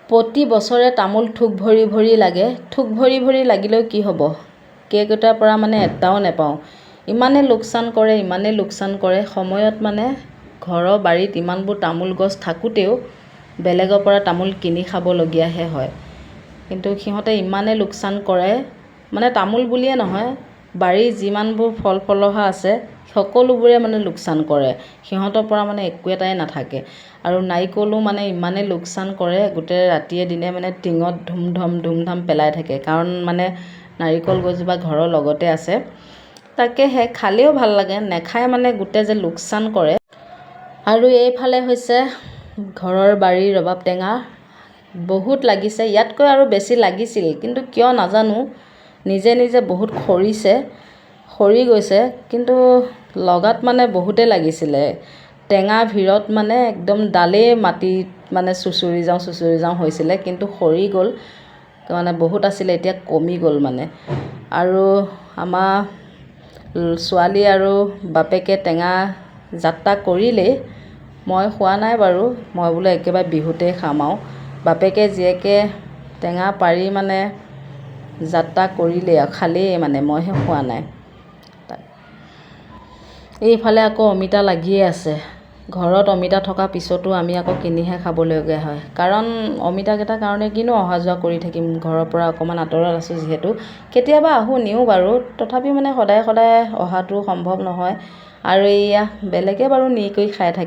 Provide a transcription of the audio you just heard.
প্ৰতি বছৰে তামোল থোক ভৰি ভৰি লাগে। থোক ভৰি ভৰি লাগিলেও কি হ'ব, কেইটাৰ পৰা মানে এটাও নেপাওঁ। ইমানেই লোকচান কৰে। সময়ত মানে ঘৰৰ বাৰীত ইমানবোৰ তামোল গছ থাকোঁতেও বেলেগৰ পৰা তামোল কিনি খাবলগীয়াহে হয়। কিন্তু সিহঁতে ইমানেই লোকচান কৰে, মানে তামোল বুলিয়ে নহয়, বাৰীৰ যিমানবোৰ ফল ফলহা আছে সকলোবোৰে মানে লোকচান কৰে। সিহঁতৰ পৰা মানে একো এটাই নাথাকে। আৰু নাৰিকলো মানে ইমানেই লোকচান কৰে, গোটেই ৰাতিয়ে দিনে মানে টিঙত ধুমধাম পেলাই থাকে। কাৰণ মানে নাৰিকল গছজোপা ঘৰৰ লগতে আছে। তাকেহে খালেও ভাল লাগে, নেখায় মানে গোটেই যে লোকচান কৰে। আৰু এইফালে হৈছে ঘৰৰ বাৰীৰ ৰবাব টেঙা বহুত লাগিছে, ইয়াতকৈ আৰু বেছি লাগিছিল, কিন্তু কিয় নাজানো নিজে বহুত সৰি গৈছে। কিন্তু লগাত মানে বহুতেই লাগিছিলে। টেঙা ভিৰত মানে একদম ডালেই মাটিত মানে চুচৰি যাওঁ হৈছিলে, কিন্তু সৰি গ'ল। মানে বহুত আছিলে, এতিয়া কমি গ'ল মানে। আৰু আমাৰ ছোৱালী আৰু বাপেকে টেঙা যাত্ৰা কৰিলেই, মই খোৱা নাই বাৰু, মই বোলে একেবাৰে বিহুতেই খাম আৰু। বাপেকে জীয়েকে টেঙা পাৰি মানে যাত্ৰা কৰিলেই আৰু খালেই মানে, মইহে খোৱা নাই। এইফালে আকৌ অমিতা লাগিয়ে আছে। ঘৰত অমিতা থকা পিছতো আমি আকৌ কিনিহে খাবলগীয়া হয়। কাৰণ অমিতাকেইটাৰ কাৰণে কিনো অহা যোৱা কৰি থাকিম, ঘৰৰ পৰা অকণমান আঁতৰত আছোঁ যিহেতু। কেতিয়াবা নিওঁ বাৰু, তথাপিও মানে সদায় অহাটো সম্ভৱ নহয়। আৰু এয়া বেলেগে বাৰু নি কৰি খাই থাকে।